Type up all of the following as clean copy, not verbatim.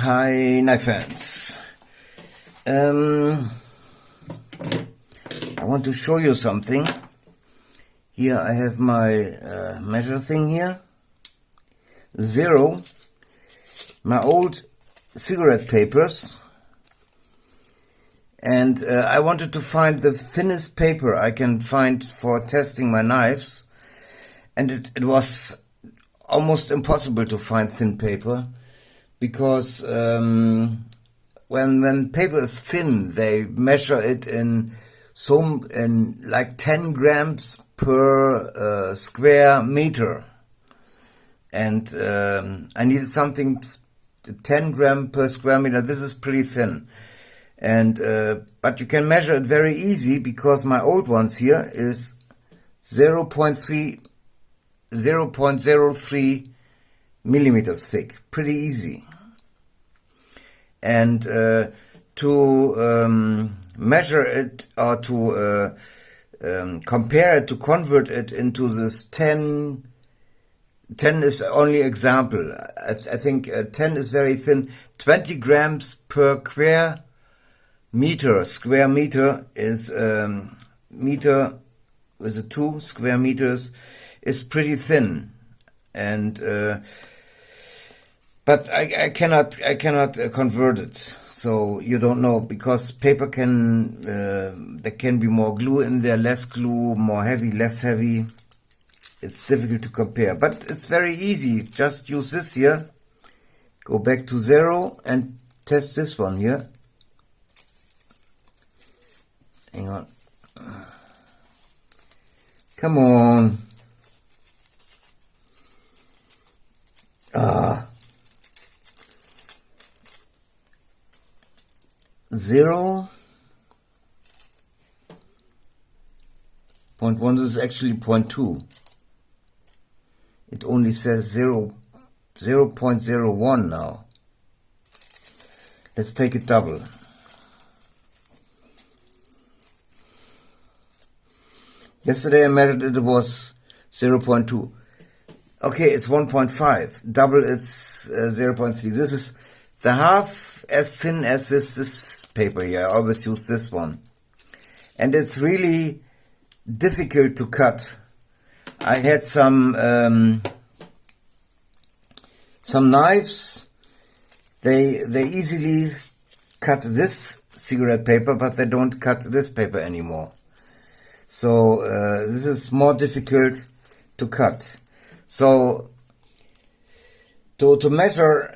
Hi, knife fans. I want to show you something. Here I have my measure thing here. 0. My old cigarette papers. And I wanted to find the thinnest paper I can find for testing my knives. And it was almost impossible to find thin paper. Because when paper is thin, they measure it in like 10 grams per square meter, and I needed something 10 grams per square meter. This is pretty thin, and but you can measure it very easy because my old ones here is 0.03 millimeters thick, pretty easy. And to measure it or to compare it, to convert it into this 10 is only example. I think 10 is very thin. 20 grams per square meter is meter with a 2 square meters is pretty thin. And but I cannot convert it, so you don't know, because paper can there can be more glue in there, less glue, more heavy, less heavy. It's difficult to compare, but it's very easy. Just use this here, go back to 0 and test this one here. Hang on, come on. 0.1, this is actually 0.2. It only says 0.01 now. Let's take it double. Yesterday I measured it, was 0.2. Okay, it's 1.5. Double, it's 0.3. This is the half as thin as this paper here. I always use this one. And it's really difficult to cut. I had some knives. They easily cut this cigarette paper, but they don't cut this paper anymore. So this is more difficult to cut. So to measure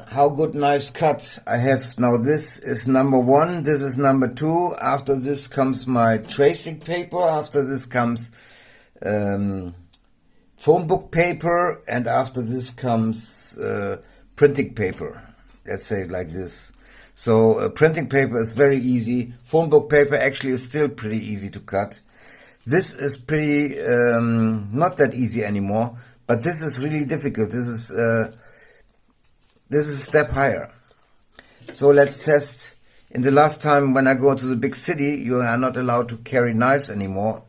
how good knives cut, I have now, this is number 1, this is number 2, after this comes my tracing paper, after this comes phone book paper, and after this comes printing paper, let's say it like this. So printing paper is very easy, phone book paper actually is still pretty easy to cut. This is pretty not that easy anymore, but this is really difficult. This is a step higher. So let's test. In the last time when I go to the big city, you are not allowed to carry knives anymore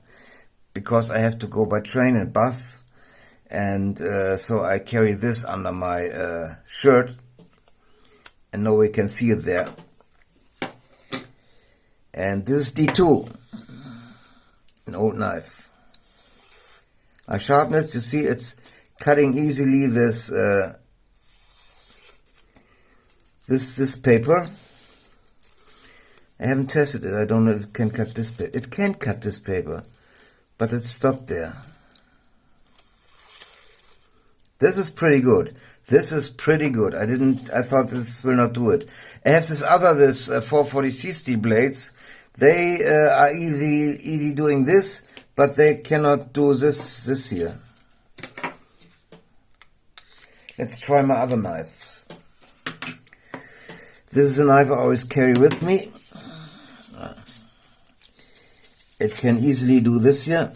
because I have to go by train and bus. And so I carry this under my shirt and nobody can see it there. And this is D2, an old knife. I sharpen it, you see it's cutting easily this this paper. I haven't tested it, I don't know if it can cut this paper. It can cut this paper, but it stopped there. This is pretty good. This is pretty good. I thought this will not do it. I have this 440C steel blades. They are easy doing this, but they cannot do this here. Let's try my other knives. This is a knife I always carry with me. It can easily do this here.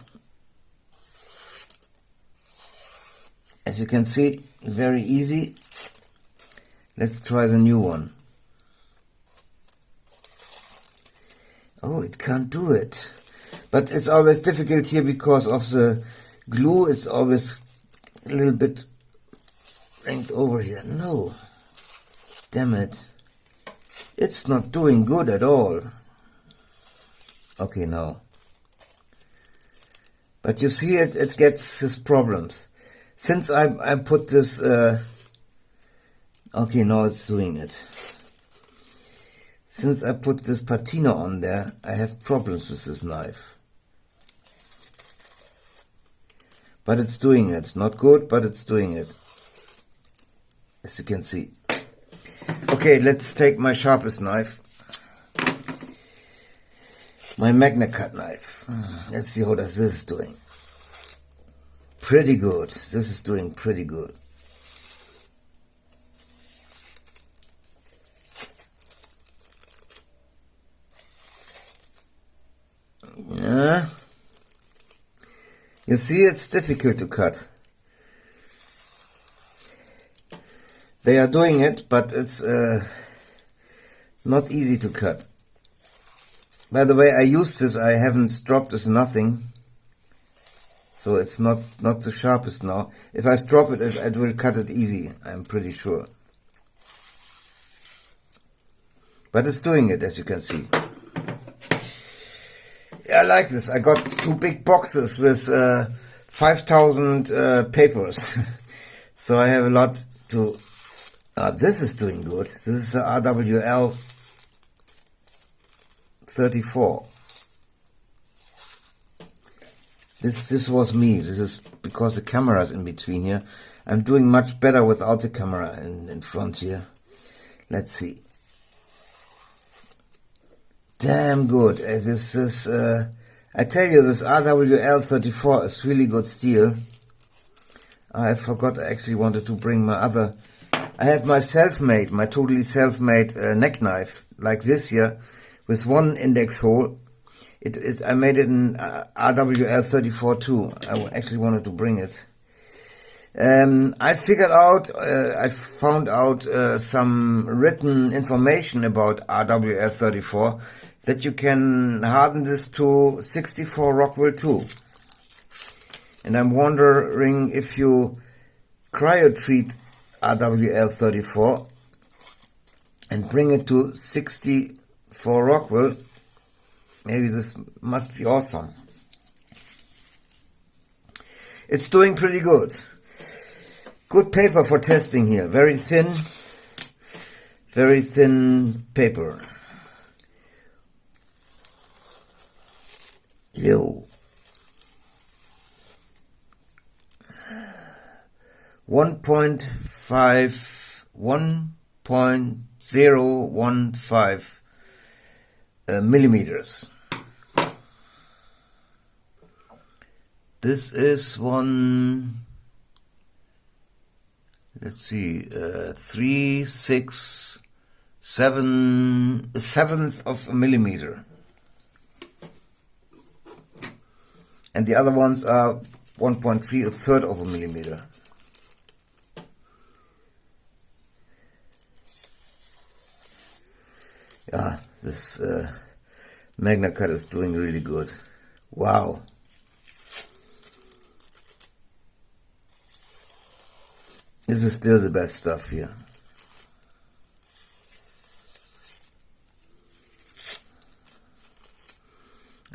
As you can see, very easy. Let's try the new one. Oh, it can't do it. But it's always difficult here because of the glue. It's always a little bit bring over here. No. Damn it. It's not doing good at all. Okay, now. But you see it gets its problems. Since I put this... okay, now it's doing it. Since I put this patina on there, I have problems with this knife. But it's doing it. Not good, but it's doing it. As you can see. Okay, let's take my sharpest knife. My MagnaCut knife. Let's see how this is doing. Pretty good. This is doing pretty good. Yeah. You see, it's difficult to cut. They are doing it, but it's not easy to cut. By the way, I used this, I haven't dropped this nothing. So it's not the sharpest now. If I drop it, it will cut it easy, I'm pretty sure. But it's doing it, as you can see. I like this. I got 2 big boxes with 5,000 papers. So I have a lot to... this is doing good. This is a RWL 34. This was me. This is because the camera is in between here. I'm doing much better without the camera in front here. Let's see. Damn good. This is, I tell you, this RWL 34 is really good steel. I forgot I actually wanted to bring my other... I have my self-made, my totally self-made neck knife, like this here, with 1 index hole. I made it in RWL 34 too. I actually wanted to bring it. I figured out, I found out some written information about RWL 34, that you can harden this to 64 Rockwell 2. And I'm wondering if you cryo-treat RWL 34 and bring it to 64 Rockwell, maybe this must be awesome. It's doing pretty good. Good paper for testing here. Very thin paper. Yo. 1.015 millimeters. This is one, let's see, 3/6/7 of a millimeter. And the other ones are 1.3, a third of a millimeter. Yeah, this MagnaCut is doing really good. Wow. This is still the best stuff here.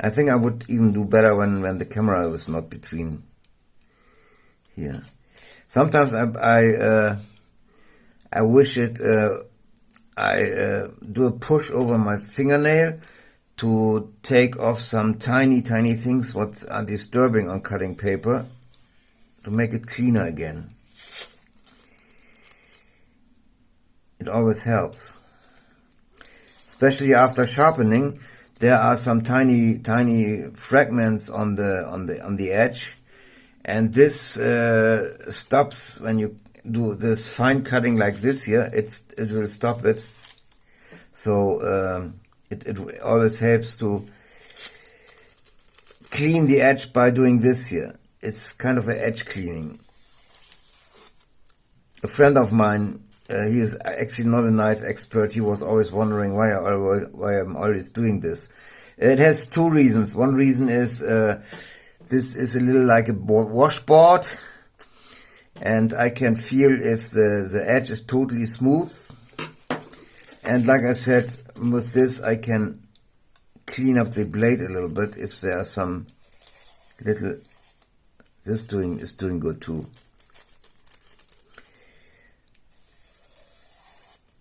I think I would even do better when the camera was not between here. Sometimes I wish it I do a push over my fingernail to take off some tiny things what are disturbing on cutting paper, to make it cleaner again. It always helps. Especially after sharpening, there are some tiny fragments on the edge, and this stops when you do this fine cutting like this here. It will stop it. So it always helps to clean the edge by doing this here. It's kind of an edge cleaning. A friend of mine, he is actually not a knife expert. He was always wondering why I'm always doing this. It has 2 reasons. One reason is this is a little like a washboard, and I can feel if the edge is totally smooth And like I said, with this I can clean up the blade a little bit if there are some little... This is doing good too.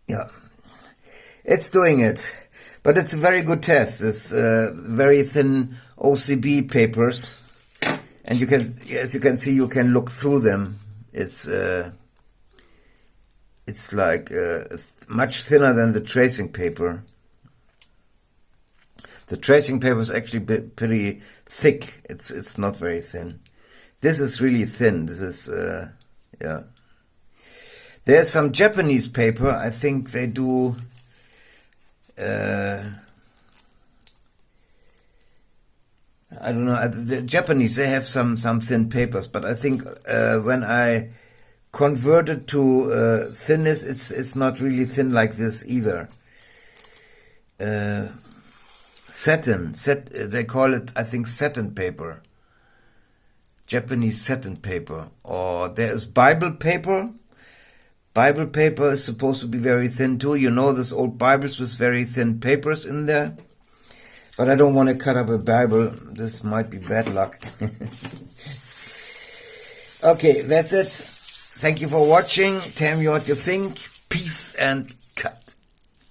Yeah, it's doing it. But it's a very good test. It's very thin OCB papers. And you can, as you can see, you can look through them. It's like much thinner than the tracing paper. The tracing paper is actually pretty thick. It's not very thin. This is really thin. This is yeah. There's some Japanese paper. I think they do. I don't know. The Japanese, they have some thin papers, but I think when I convert it to thinness, it's not really thin like this either. Satin, they call it, I think, satin paper. Japanese satin paper. Or there is Bible paper. Bible paper is supposed to be very thin too. You know, those old Bibles with very thin papers in there. But I don't want to cut up a Bible. This might be bad luck. Okay, that's it. Thank you for watching. Tell me what you think. Peace and